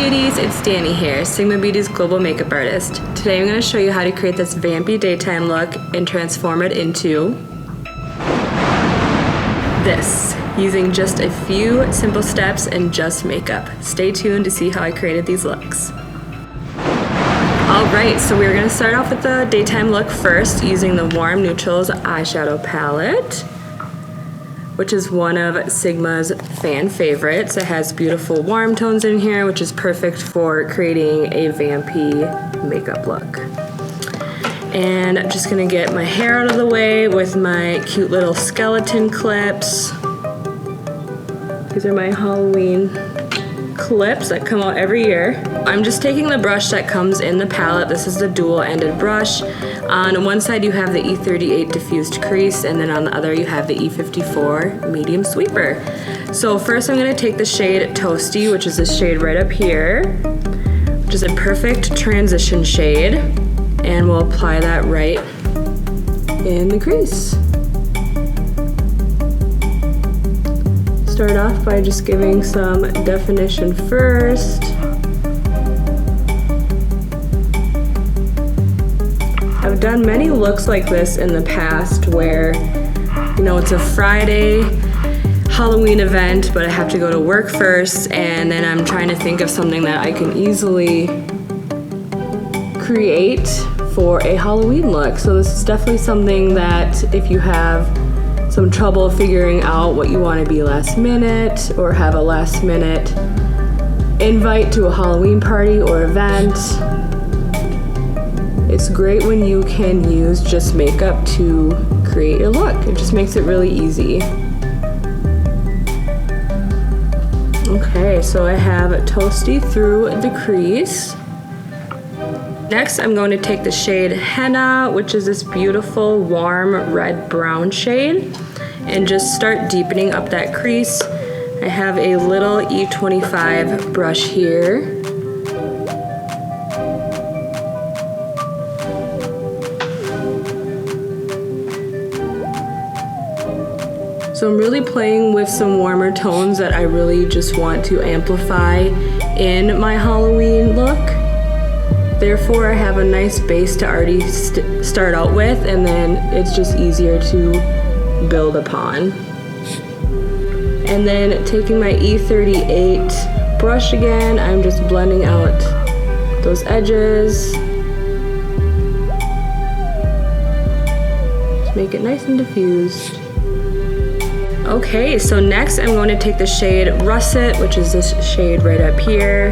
Beauties, it's Dani here, Sigma Beauty's global makeup artist. Today I'm going to show you how to create this vampy daytime look and transform it into this, using just a few simple steps and just makeup. Stay tuned to see how I created these looks. Alright, so we're going to start off with the daytime look first, using the Warm Neutrals eyeshadow palette, which is one of Sigma's fan favorites. It has beautiful warm tones in here, which is perfect for creating a vampy makeup look. And I'm just gonna get my hair out of the way with my cute little skeleton clips. These are my Halloween clips that come out every year. I'm just taking the brush that comes in the palette. This is the dual-ended brush. On one side you have the E38 diffused crease, and then on the other you have the E54 medium sweeper. So first I'm going to take the shade Toasty, which is this shade right up here, which is a perfect transition shade, and we'll apply that right in the crease. Start off by just giving some definition first. I've done many looks like this in the past where, you know, it's a Friday Halloween event, but I have to go to work first, and then I'm trying to think of something that I can easily create for a Halloween look. So this is definitely something that if you have some trouble figuring out what you want to be last minute, or have a last minute invite to a Halloween party or event, it's great when you can use just makeup to create your look. It just makes it really easy. Okay, so I have Toasty through the crease. Next, I'm going to take the shade Henna, which is this beautiful warm red-brown shade, and just start deepening up that crease. I have a little E25 brush here. So I'm really playing with some warmer tones that I really just want to amplify in my Halloween look. Therefore, I have a nice base to already start out with, and then it's just easier to build upon. And then taking my E38 brush again, I'm just blending out those edges. Just make it nice and diffused. Okay, so next I'm going to take the shade Russet, which is this shade right up here,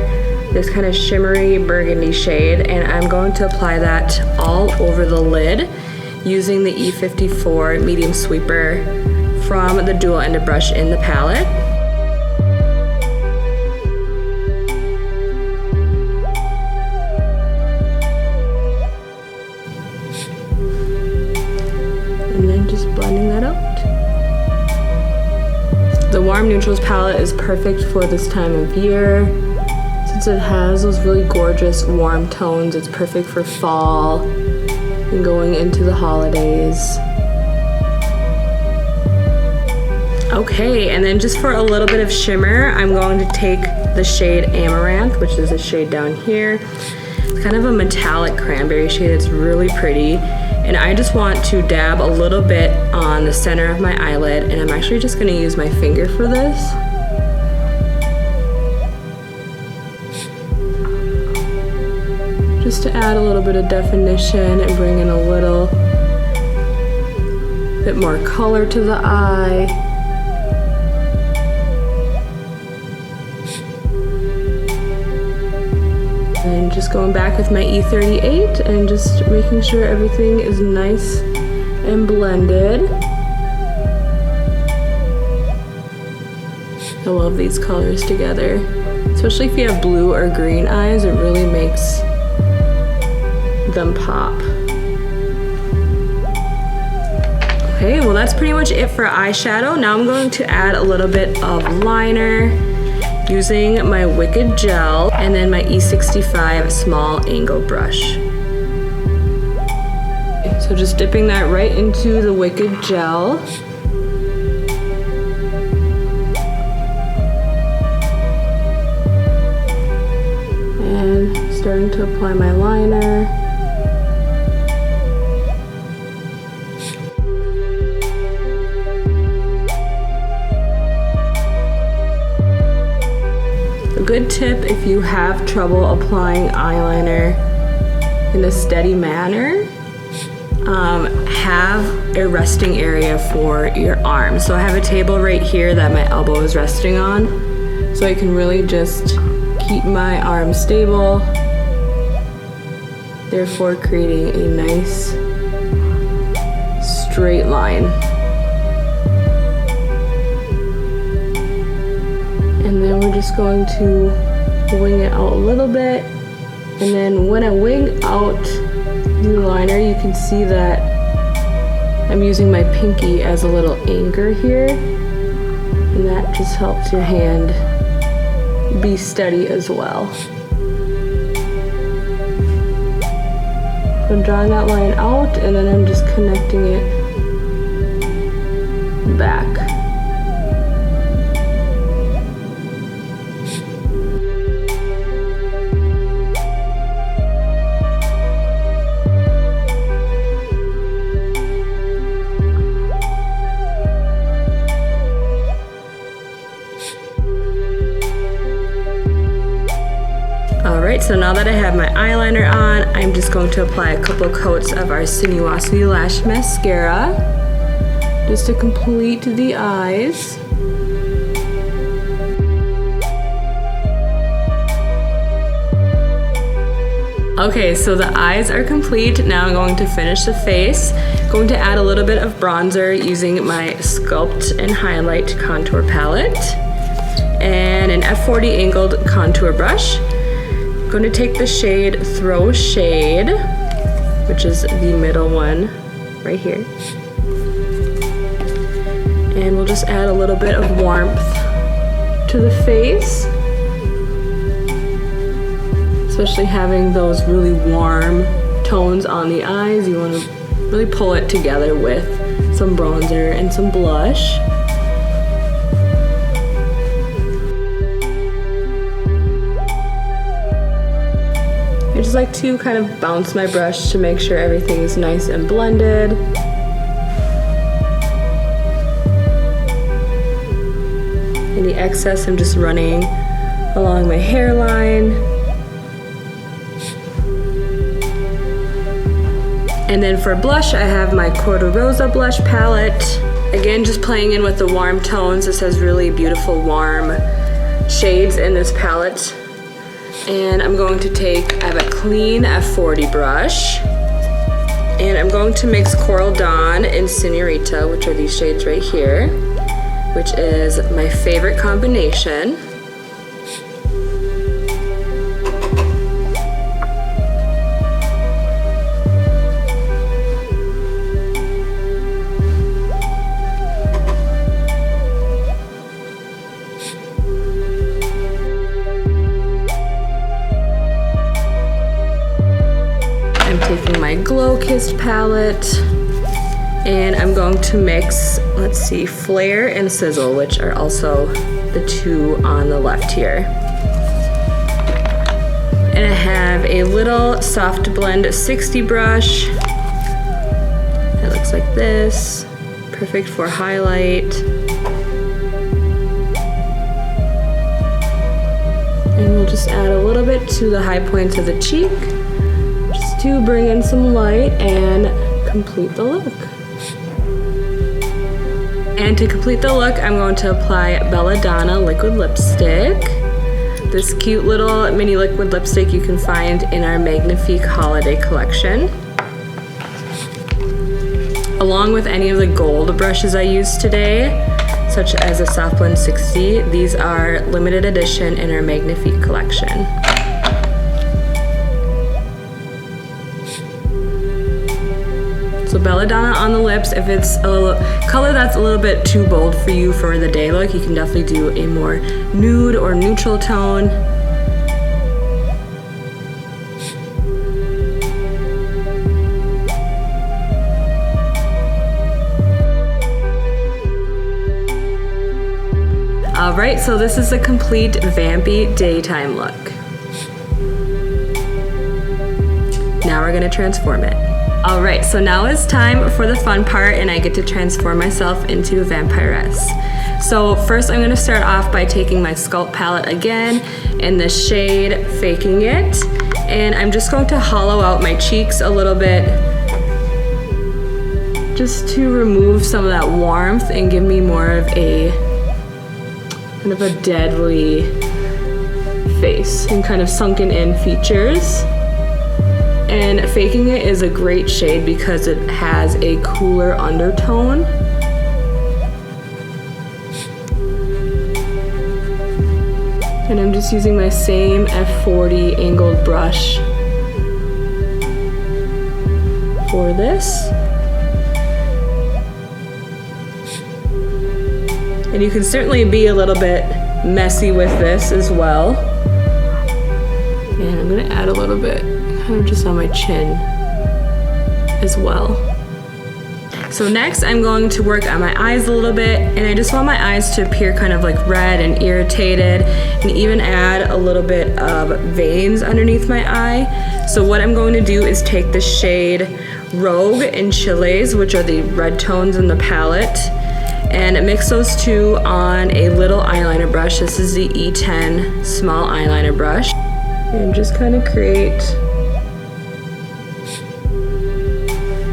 this kind of shimmery burgundy shade, and I'm going to apply that all over the lid using the E54 medium sweeper from the dual-ended brush in the palette. And then just blending that out. The Warm Neutrals palette is perfect for this time of year. Since it has those really gorgeous warm tones, it's perfect for fall and going into the holidays. Okay, and then just for a little bit of shimmer, I'm going to take the shade Amaranth, which is this shade down here. It's kind of a metallic cranberry shade. It's really pretty. And I just want to dab a little bit on the center of my eyelid, and I'm actually just going to use my finger for this. Just to add a little bit of definition and bring in a little bit more color to the eye. And just going back with my E38 and just making sure everything is nice and blended. I love these colors together. Especially if you have blue or green eyes, it really makes them pop. Okay, well that's pretty much it for eyeshadow. Now I'm going to add a little bit of liner using my Wicked Gel and then my E65 small angle brush. So just dipping that right into the Wicked Gel. And starting to apply my liner. A good tip if you have trouble applying eyeliner in a steady manner, have a resting area for your arm. So I have a table right here that my elbow is resting on, so I can really just keep my arm stable, therefore creating a nice straight line. And then we're just going to wing it out a little bit. And then when I wing out the liner, you can see that I'm using my pinky as a little anchor here. And that just helps your hand be steady as well. So I'm drawing that line out, and then I'm just connecting it back. Alright, so now that I have my eyeliner on, I'm just going to apply a couple coats of our Sinuosity Lash Mascara just to complete the eyes. Okay, so the eyes are complete. Now I'm going to finish the face. I'm going to add a little bit of bronzer using my Sculpt and Highlight Contour Palette and an F40 angled contour brush. I'm going to take the shade Throw Shade, which is the middle one right here. And we'll just add a little bit of warmth to the face. Especially having those really warm tones on the eyes, you want to really pull it together with some bronzer and some blush. I just like to kind of bounce my brush to make sure everything's nice and blended. Any excess I'm just running along my hairline. And then for blush, I have my Corte Rosa blush palette. Again, just playing in with the warm tones. This has really beautiful warm shades in this palette. And I'm going to I have a clean F40 brush. And I'm going to mix Coral Dawn and Senorita, which are these shades right here, which is my favorite combination. Taking my Glow Kissed palette, and I'm going to mix, let's see, Flare and Sizzle, which are also the two on the left here. And I have a little Soft Blend 60 brush. It looks like this, perfect for highlight. And we'll just add a little bit to the high points of the cheek, to bring in some light and complete the look. And to complete the look, I'm going to apply Belladonna liquid lipstick. This cute little mini liquid lipstick you can find in our Magnifique holiday collection. Along with any of the gold brushes I used today, such as a Soft Blend 60, these are limited edition in our Magnifique collection. So Belladonna on the lips. If it's a color that's a little bit too bold for you for the day look, you can definitely do a more nude or neutral tone. Alright, so this is a complete vampy daytime look. Now we're gonna transform it. All right, so now it's time for the fun part, and I get to transform myself into a vampiress. So first I'm gonna start off by taking my Sculpt palette again in the shade Faking It, and I'm just going to hollow out my cheeks a little bit just to remove some of that warmth and give me more of a kind of a deadly face and kind of sunken in features. And Faking It is a great shade because it has a cooler undertone. And I'm just using my same F40 angled brush for this. And you can certainly be a little bit messy with this as well. And I'm gonna add a little bit kind of just on my chin as well. So next I'm going to work on my eyes a little bit, and I just want my eyes to appear kind of like red and irritated, and even add a little bit of veins underneath my eye. So what I'm going to do is take the shade Rogue and Chiles, which are the red tones in the palette, and mix those two on a little eyeliner brush. This is the E10 small eyeliner brush. And just kind of create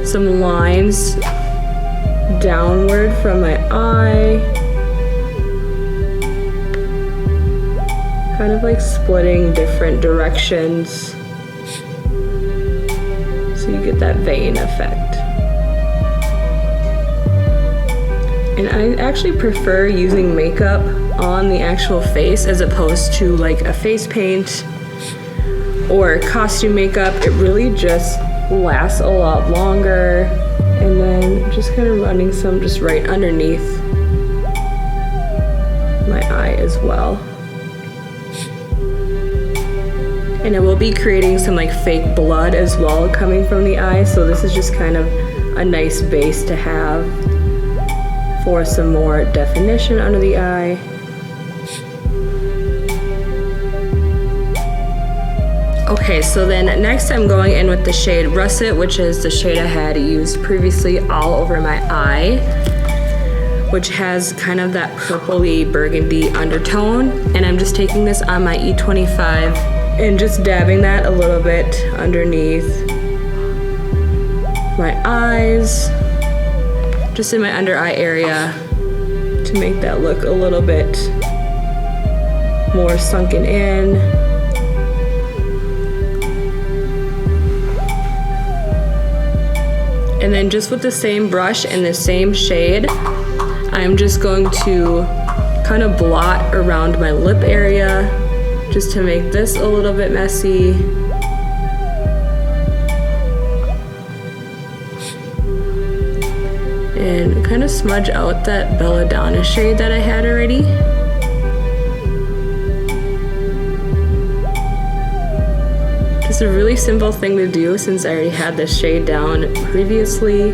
some lines downward from my eye. Kind of like splitting different directions so you get that vein effect. And I actually prefer using makeup on the actual face as opposed to like a face paint or costume makeup. It really just lasts a lot longer. And then just kind of running some just right underneath my eye as well. And I will be creating some like fake blood as well coming from the eye, so this is just kind of a nice base to have for some more definition under the eye. Okay, so then next I'm going in with the shade Russet, which is the shade I had used previously all over my eye, which has kind of that purpley burgundy undertone. And I'm just taking this on my E25 and just dabbing that a little bit underneath my eyes, just in my under eye area to make that look a little bit more sunken in. And then just with the same brush and the same shade, I'm just going to kind of blot around my lip area just to make this a little bit messy. And kind of smudge out that Belladonna shade that I had already. It's a really simple thing to do since I already had this shade down previously.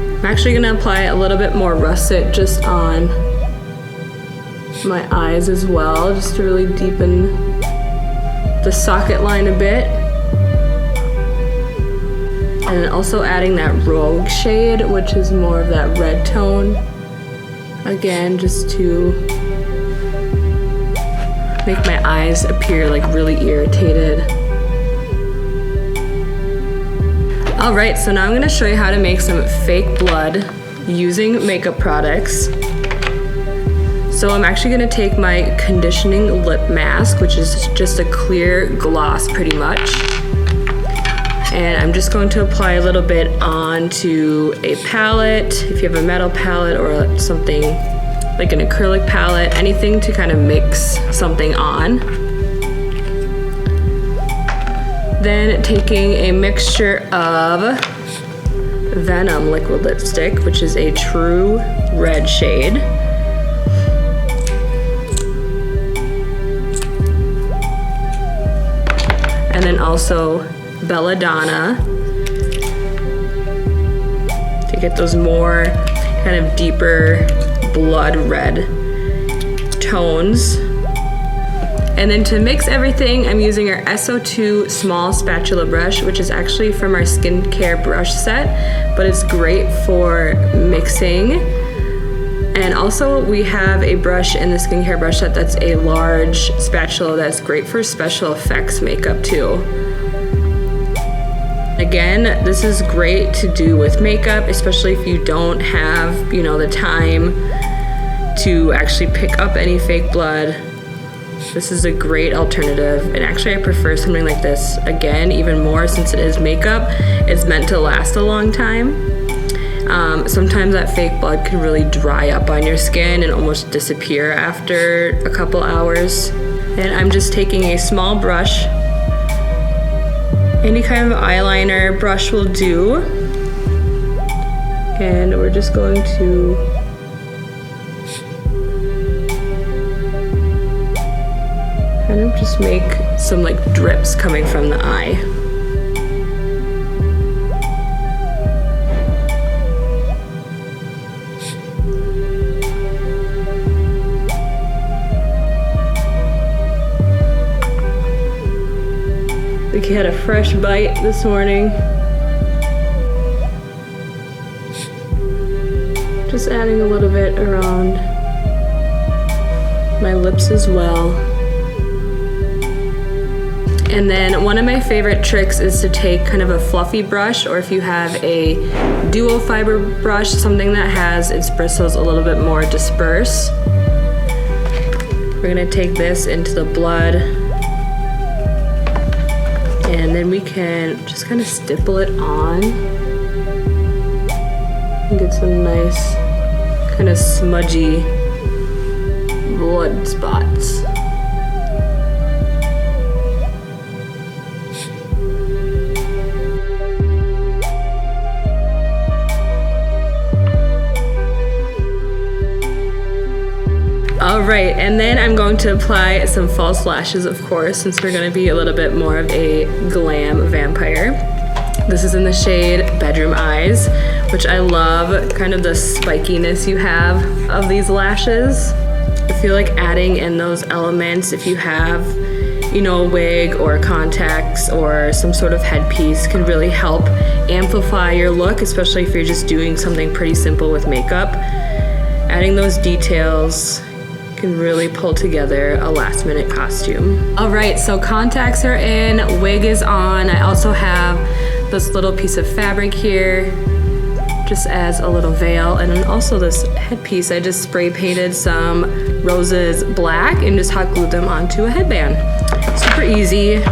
I'm actually gonna apply a little bit more Russet just on my eyes as well, just to really deepen the socket line a bit. And then also adding that Rogue shade, which is more of that red tone. Again, just to make my eyes appear like really irritated. All right, so now I'm gonna show you how to make some fake blood using makeup products. So I'm actually gonna take my conditioning lip mask, which is just a clear gloss pretty much. And I'm just going to apply a little bit onto a palette, if you have a metal palette or something like an acrylic palette, anything to kind of mix something on. Then taking a mixture of Venom liquid lipstick, which is a true red shade. And then also Belladonna to get those more kind of deeper blood red tones. And then to mix everything, I'm using our SO2 small spatula brush, which is actually from our skincare brush set, but it's great for mixing. And also we have a brush in the skincare brush set that's a large spatula that's great for special effects makeup too. Again, this is great to do with makeup, especially if you don't have, you know, the time to actually pick up any fake blood. This is a great alternative, and actually I prefer something like this, again, even more since it is makeup. It's meant to last a long time. Sometimes that fake blood can really dry up on your skin and almost disappear after a couple hours. And I'm just taking a small brush. Any kind of eyeliner brush will do. And we're just going to kind of just make some like drips coming from the eye. We had a fresh bite this morning. Just adding a little bit around my lips as well. And then one of my favorite tricks is to take kind of a fluffy brush, or if you have a dual fiber brush, something that has its bristles a little bit more dispersed. We're gonna take this into the blood, and then we can just kind of stipple it on and get some nice kind of smudgy blood spots. All right, and then I'm going to apply some false lashes, of course, since we're gonna be a little bit more of a glam vampire. This is in the shade Bedroom Eyes, which I love, kind of the spikiness you have of these lashes. I feel like adding in those elements, if you have, you know, a wig or contacts or some sort of headpiece, can really help amplify your look, especially if you're just doing something pretty simple with makeup. Adding those details can really pull together a last minute costume. All right, so contacts are in, wig is on. I also have this little piece of fabric here, just as a little veil. And then also this headpiece, I just spray painted some roses black and just hot glued them onto a headband. Super easy.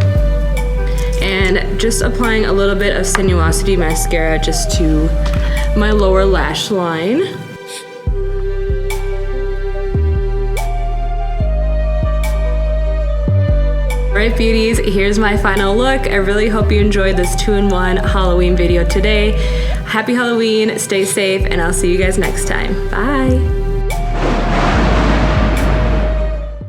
And just applying a little bit of Sinuosity mascara just to my lower lash line. Alright beauties, here's my final look. I really hope you enjoyed this 2-in-1 Halloween video today. Happy Halloween, stay safe, and I'll see you guys next time. Bye!